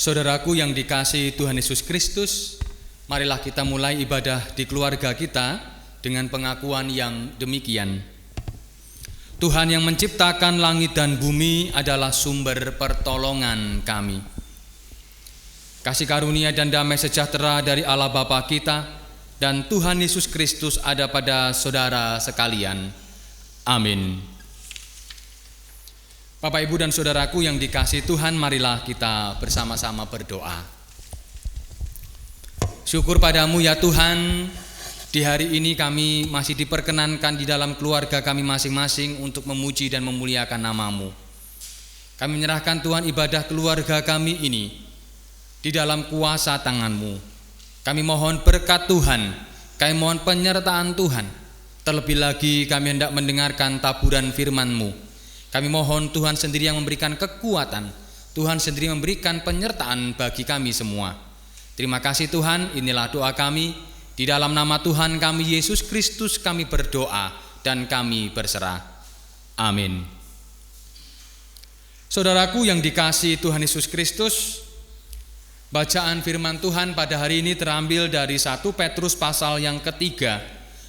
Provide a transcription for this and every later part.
Saudaraku yang dikasihi Tuhan Yesus Kristus, marilah kita mulai ibadah di keluarga kita dengan pengakuan yang demikian. Tuhan yang menciptakan langit dan bumi adalah sumber pertolongan kami. Kasih karunia dan damai sejahtera dari Allah Bapa kita dan Tuhan Yesus Kristus ada pada saudara sekalian. Amin. Bapak, Ibu, dan saudaraku yang dikasihi Tuhan, marilah kita bersama-sama berdoa. Syukur padamu ya Tuhan, di hari ini kami masih diperkenankan di dalam keluarga kami masing-masing untuk memuji dan memuliakan nama-Mu. Kami menyerahkan Tuhan ibadah keluarga kami ini di dalam kuasa tangan-Mu. Kami mohon berkat Tuhan, kami mohon penyertaan Tuhan. Terlebih lagi kami hendak mendengarkan taburan firman-Mu. Kami mohon Tuhan sendiri yang memberikan kekuatan, Tuhan sendiri memberikan penyertaan bagi kami semua. Terima kasih Tuhan, inilah doa kami. Di dalam nama Tuhan kami Yesus Kristus kami berdoa dan kami berserah. Amin. Saudaraku yang dikasihi Tuhan Yesus Kristus, bacaan firman Tuhan pada hari ini terambil dari 1 Petrus pasal yang ketiga,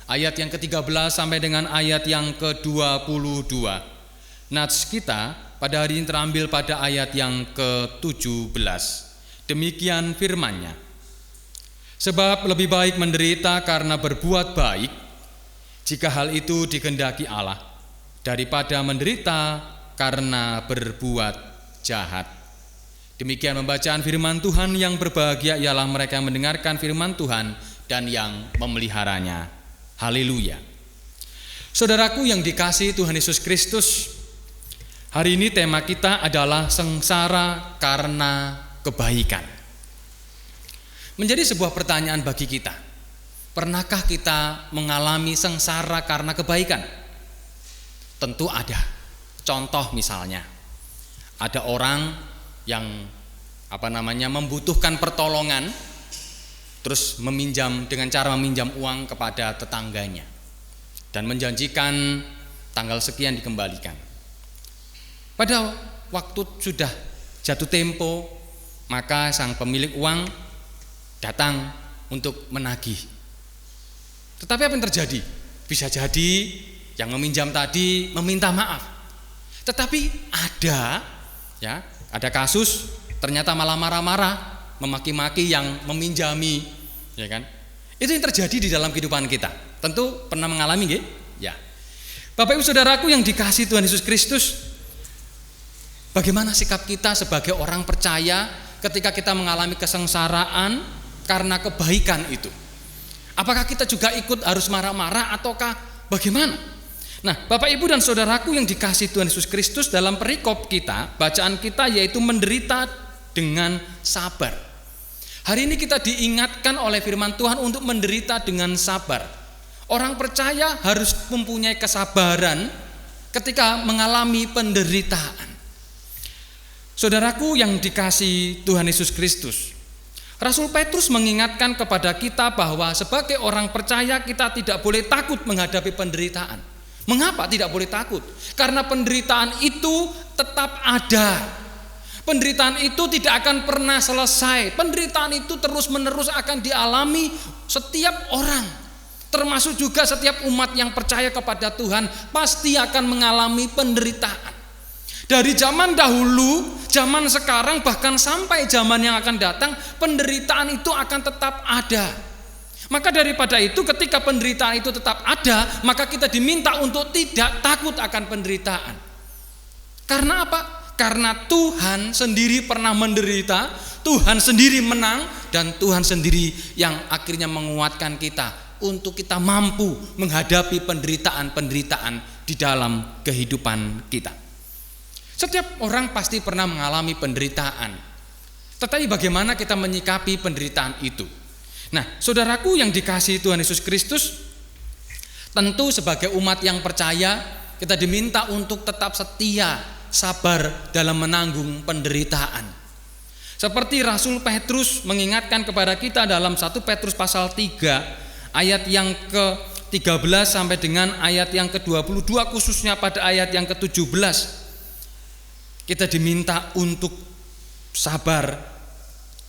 ayat yang ke-13 sampai dengan ayat yang ke-22. Nats kita pada hari ini terambil pada ayat yang ke-17. Demikian firman-Nya. Sebab lebih baik menderita karena berbuat baik, jika hal itu dikehendaki Allah, daripada menderita karena berbuat jahat. Demikian pembacaan firman Tuhan. Yang berbahagia ialah mereka yang mendengarkan firman Tuhan dan yang memeliharanya. Haleluya. Saudaraku yang dikasihi Tuhan Yesus Kristus, hari ini tema kita adalah sengsara karena kebaikan. Menjadi sebuah pertanyaan bagi kita. Pernahkah kita mengalami sengsara karena kebaikan? Tentu ada. Contoh misalnya, ada orang yang membutuhkan pertolongan, terus meminjam dengan cara meminjam uang kepada tetangganya dan menjanjikan tanggal sekian dikembalikan. Pada waktu sudah jatuh tempo, maka sang pemilik uang datang untuk menagih. Tetapi apa yang terjadi? Bisa jadi yang meminjam tadi meminta maaf. Tetapi ada kasus ternyata malah marah-marah, memaki-maki yang meminjami, ya kan? Itu yang terjadi di dalam kehidupan kita. Tentu pernah mengalami, nggih? Ya. Bapak Ibu Saudaraku yang dikasihi Tuhan Yesus Kristus, bagaimana sikap kita sebagai orang percaya ketika kita mengalami kesengsaraan karena kebaikan itu? Apakah kita juga ikut harus marah-marah ataukah bagaimana? Nah, Bapak Ibu dan Saudaraku yang dikasihi Tuhan Yesus Kristus, dalam perikop kita, bacaan kita yaitu menderita dengan sabar. Hari ini kita diingatkan oleh firman Tuhan untuk menderita dengan sabar. Orang percaya harus mempunyai kesabaran ketika mengalami penderitaan. Saudaraku yang dikasihi Tuhan Yesus Kristus, Rasul Petrus mengingatkan kepada kita bahwa sebagai orang percaya kita tidak boleh takut menghadapi penderitaan. Mengapa tidak boleh takut? Karena penderitaan itu tetap ada. Penderitaan itu tidak akan pernah selesai. Penderitaan itu terus-menerus akan dialami setiap orang, termasuk juga setiap umat yang percaya kepada Tuhan pasti akan mengalami penderitaan. Dari zaman dahulu, zaman sekarang, bahkan sampai zaman yang akan datang, penderitaan itu akan tetap ada. Maka daripada itu, ketika penderitaan itu tetap ada, maka kita diminta untuk tidak takut akan penderitaan. Karena apa? Karena Tuhan sendiri pernah menderita, Tuhan sendiri menang, dan Tuhan sendiri yang akhirnya menguatkan kita untuk kita mampu menghadapi penderitaan-penderitaan di dalam kehidupan kita. Setiap orang pasti pernah mengalami penderitaan. Tetapi bagaimana kita menyikapi penderitaan itu? Nah, saudaraku yang dikasihi Tuhan Yesus Kristus, tentu sebagai umat yang percaya kita diminta untuk tetap setia, sabar dalam menanggung penderitaan. Seperti Rasul Petrus mengingatkan kepada kita dalam 1 Petrus pasal 3 ayat yang ke-13 sampai dengan ayat yang ke-22, khususnya pada ayat yang ke-17. Kita diminta untuk sabar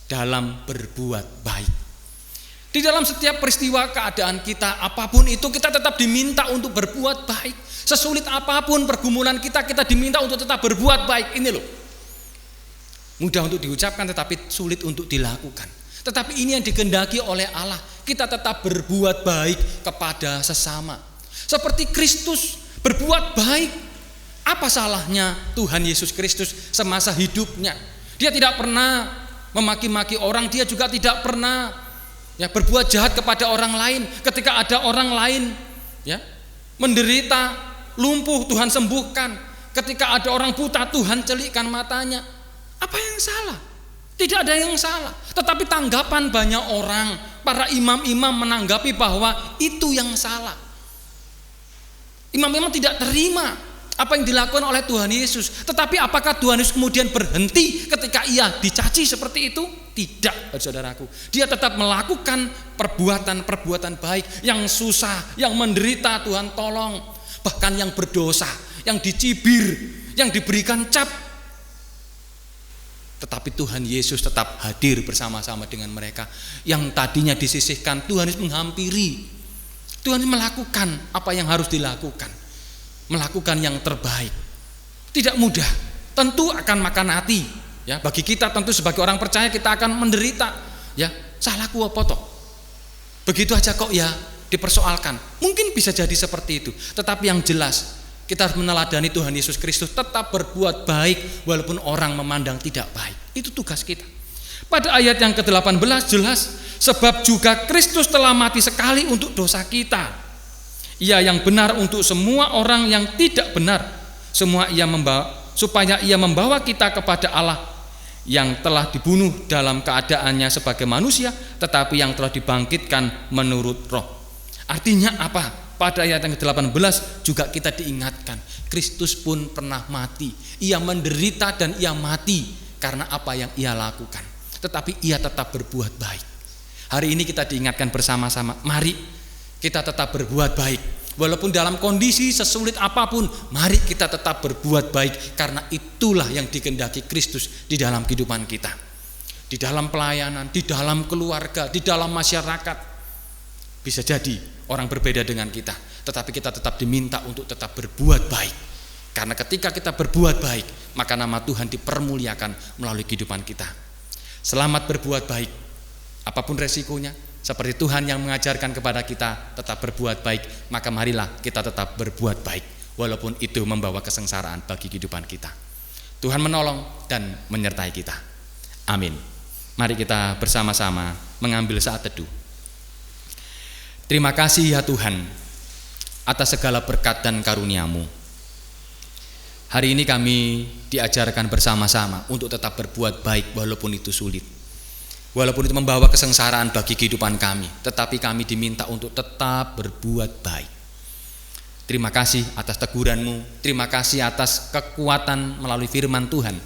dalam berbuat baik. Di dalam setiap peristiwa keadaan kita, apapun itu, kita tetap diminta untuk berbuat baik. Sesulit apapun pergumulan kita diminta untuk tetap berbuat baik. Ini loh, mudah untuk diucapkan tetapi sulit untuk dilakukan. Tetapi ini yang dikehendaki oleh Allah, kita tetap berbuat baik kepada sesama. Seperti Kristus berbuat baik. Apa salahnya Tuhan Yesus Kristus semasa hidupnya? Dia tidak pernah memaki-maki orang, dia juga tidak pernah berbuat jahat kepada orang lain. Ketika ada orang lain menderita, lumpuh, Tuhan sembuhkan. Ketika ada orang buta, Tuhan celikkan matanya. Apa yang salah? Tidak ada yang salah. Tetapi tanggapan banyak orang, para imam-imam menanggapi bahwa itu yang salah. Imam-imam tidak terima apa yang dilakukan oleh Tuhan Yesus. Tetapi apakah Tuhan Yesus kemudian berhenti ketika ia dicaci seperti itu? Tidak, saudaraku. Dia tetap melakukan perbuatan-perbuatan baik. Yang susah, yang menderita Tuhan tolong. Bahkan yang berdosa, yang dicibir, yang diberikan cap. Tetapi Tuhan Yesus tetap hadir bersama-sama dengan mereka. Yang tadinya disisihkan, Tuhan Yesus menghampiri. Tuhan Yesus melakukan apa yang harus dilakukan. Melakukan yang terbaik. Tidak mudah, tentu akan makan hati. Bagi kita tentu sebagai orang percaya kita akan menderita. Salahku apa toh? Begitu aja kok dipersoalkan. Mungkin bisa jadi seperti itu. Tetapi yang jelas, kita harus meneladani Tuhan Yesus Kristus, tetap berbuat baik walaupun orang memandang tidak baik. Itu tugas kita. Pada ayat yang ke-18 jelas, sebab juga Kristus telah mati sekali untuk dosa kita. Ia yang benar untuk semua orang yang tidak benar, supaya ia membawa kita kepada Allah yang telah dibunuh dalam keadaannya sebagai manusia, tetapi yang telah dibangkitkan menurut roh. Artinya apa? Pada ayat yang ke-18 juga kita diingatkan, Kristus pun pernah mati. Ia menderita dan ia mati karena apa yang ia lakukan. Tetapi ia tetap berbuat baik. Hari ini kita diingatkan bersama-sama, mari kita tetap berbuat baik. Walaupun dalam kondisi sesulit apapun, mari kita tetap berbuat baik. Karena itulah yang dikehendaki Kristus di dalam kehidupan kita. Di dalam pelayanan, di dalam keluarga, di dalam masyarakat. Bisa jadi orang berbeda dengan kita, tetapi kita tetap diminta untuk tetap berbuat baik. Karena ketika kita berbuat baik, maka nama Tuhan dipermuliakan melalui kehidupan kita. Selamat berbuat baik, apapun resikonya. Seperti Tuhan yang mengajarkan kepada kita tetap berbuat baik, maka marilah kita tetap berbuat baik, walaupun itu membawa kesengsaraan bagi kehidupan kita. Tuhan menolong dan menyertai kita. Amin. Mari kita bersama-sama mengambil saat teduh. Terima kasih ya Tuhan atas segala berkat dan karunia-Mu. Hari ini kami diajarkan bersama-sama untuk tetap berbuat baik walaupun itu sulit. Walaupun itu membawa kesengsaraan bagi kehidupan kami, tetapi kami diminta untuk tetap berbuat baik. Terima kasih atas teguran-Mu, terima kasih atas kekuatan melalui firman Tuhan,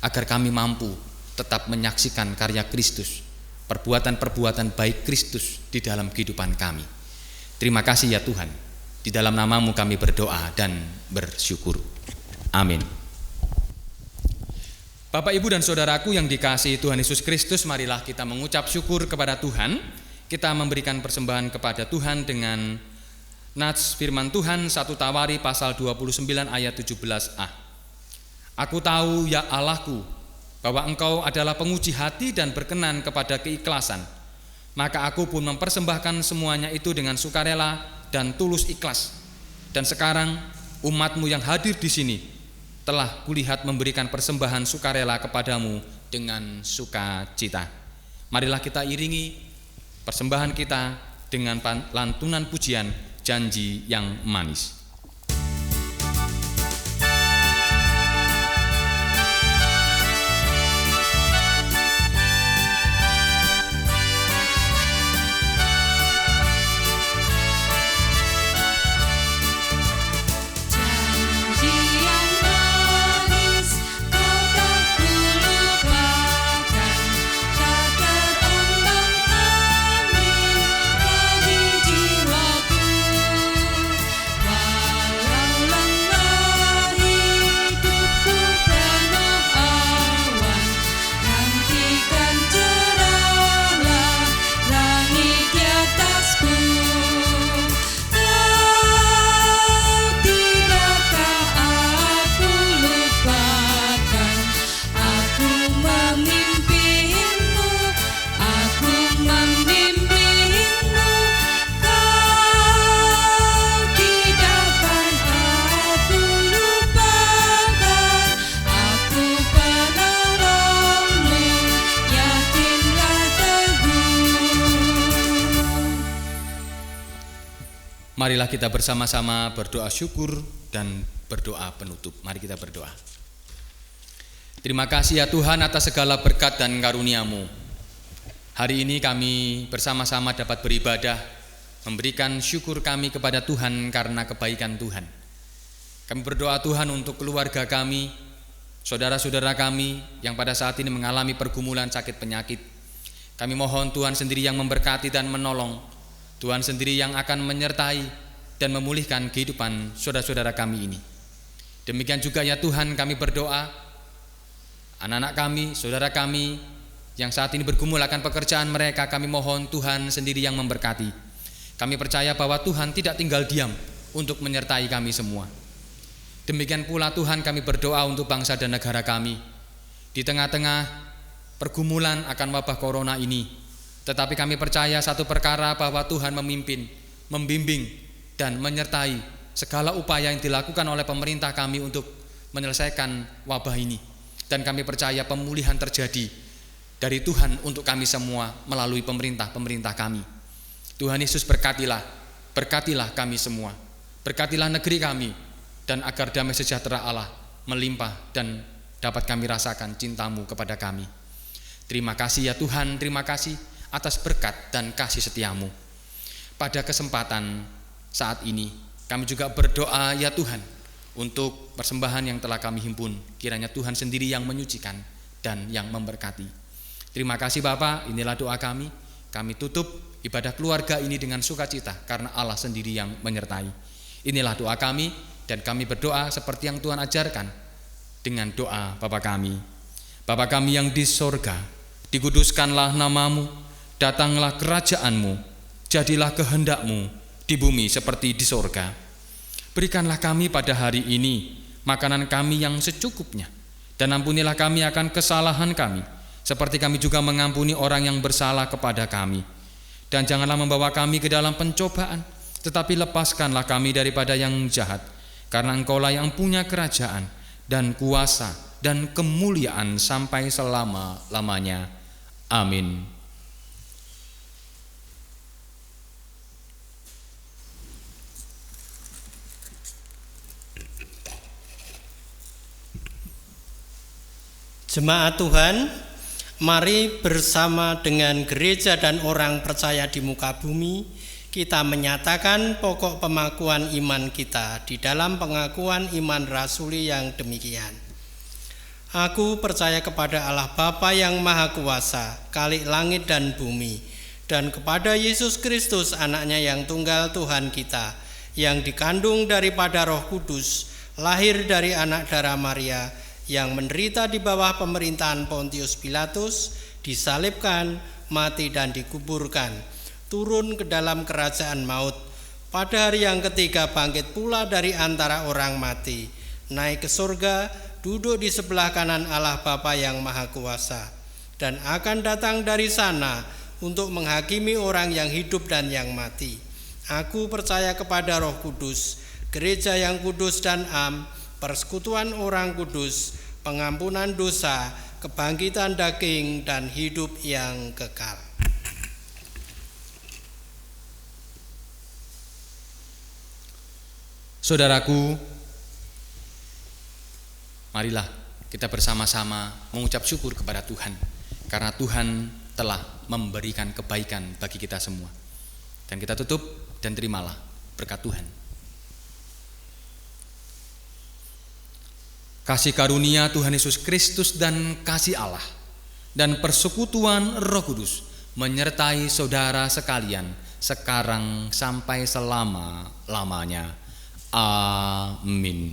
agar kami mampu tetap menyaksikan karya Kristus, perbuatan-perbuatan baik Kristus di dalam kehidupan kami. Terima kasih ya Tuhan, di dalam nama-Mu kami berdoa dan bersyukur. Amin. Bapak, Ibu, dan saudaraku yang dikasihi Tuhan Yesus Kristus, marilah kita mengucap syukur kepada Tuhan. Kita memberikan persembahan kepada Tuhan dengan nats firman Tuhan 1 Tawari pasal 29 ayat 17a. Aku tahu ya Allahku, bahwa Engkau adalah penguji hati dan berkenan kepada keikhlasan. Maka aku pun mempersembahkan semuanya itu dengan sukarela dan tulus ikhlas. Dan sekarang umat-Mu yang hadir di sini telah kulihat memberikan persembahan sukarela kepadamu dengan sukacita. Marilah kita iringi persembahan kita dengan lantunan pujian janji yang manis. Wow. Marilah kita bersama-sama berdoa syukur dan berdoa penutup. Mari kita berdoa. Terima kasih ya Tuhan atas segala berkat dan karunia-Mu. Hari ini kami bersama-sama dapat beribadah, memberikan syukur kami kepada Tuhan karena kebaikan Tuhan. Kami berdoa Tuhan untuk keluarga kami, saudara-saudara kami yang pada saat ini mengalami pergumulan sakit penyakit. Kami mohon Tuhan sendiri yang memberkati dan menolong. Tuhan sendiri yang akan menyertai dan memulihkan kehidupan saudara-saudara kami ini. Demikian juga ya Tuhan, kami berdoa anak-anak kami, saudara kami yang saat ini bergumul akan pekerjaan mereka, kami mohon Tuhan sendiri yang memberkati. Kami percaya bahwa Tuhan tidak tinggal diam untuk menyertai kami semua. Demikian pula Tuhan, kami berdoa untuk bangsa dan negara kami. Di tengah-tengah pergumulan akan wabah corona ini, tetapi kami percaya satu perkara, bahwa Tuhan memimpin, membimbing, dan menyertai segala upaya yang dilakukan oleh pemerintah kami untuk menyelesaikan wabah ini. Dan kami percaya pemulihan terjadi dari Tuhan untuk kami semua melalui pemerintah kami. Tuhan Yesus berkatilah kami semua, berkatilah negeri kami, dan agar damai sejahtera Allah melimpah dan dapat kami rasakan cinta-Mu kepada kami. Terima kasih ya Tuhan, terima kasih atas berkat dan kasih setia-Mu. Pada kesempatan saat ini kami juga berdoa ya Tuhan untuk persembahan yang telah kami himpun. Kiranya Tuhan sendiri yang menyucikan dan yang memberkati. Terima kasih Bapa, inilah doa kami. Kami tutup ibadah keluarga ini dengan sukacita karena Allah sendiri yang menyertai. Inilah doa kami, dan kami berdoa seperti yang Tuhan ajarkan dengan doa Bapa kami. Bapa kami yang di sorga, dikuduskanlah nama-Mu. Datanglah kerajaan-Mu, jadilah kehendak-Mu di bumi seperti di sorga. Berikanlah kami pada hari ini makanan kami yang secukupnya, dan ampunilah kami akan kesalahan kami, seperti kami juga mengampuni orang yang bersalah kepada kami. Dan janganlah membawa kami ke dalam pencobaan, tetapi lepaskanlah kami daripada yang jahat, karena Engkaulah yang punya kerajaan dan kuasa dan kemuliaan sampai selama-lamanya. Amin. Jemaat Tuhan, mari bersama dengan gereja dan orang percaya di muka bumi, kita menyatakan pokok pengakuan iman kita di dalam pengakuan iman rasuli yang demikian. Aku percaya kepada Allah Bapa yang Maha Kuasa, Khalik langit dan bumi, dan kepada Yesus Kristus anaknya yang tunggal Tuhan kita, yang dikandung daripada Roh Kudus, lahir dari anak darah Maria, yang menderita di bawah pemerintahan Pontius Pilatus, disalibkan, mati dan dikuburkan, turun ke dalam kerajaan maut, pada hari yang ketiga bangkit pula dari antara orang mati, naik ke surga, duduk di sebelah kanan Allah Bapa yang Maha Kuasa, dan akan datang dari sana untuk menghakimi orang yang hidup dan yang mati. Aku percaya kepada Roh Kudus, gereja yang kudus dan am, persekutuan orang kudus, pengampunan dosa, kebangkitan daging, dan hidup yang kekal. Saudaraku, marilah kita bersama-sama mengucap syukur kepada Tuhan, karena Tuhan telah memberikan kebaikan bagi kita semua. Dan kita tutup dan terimalah berkat Tuhan. Kasih karunia Tuhan Yesus Kristus dan kasih Allah dan persekutuan Roh Kudus menyertai saudara sekalian sekarang sampai selama-lamanya. Amin.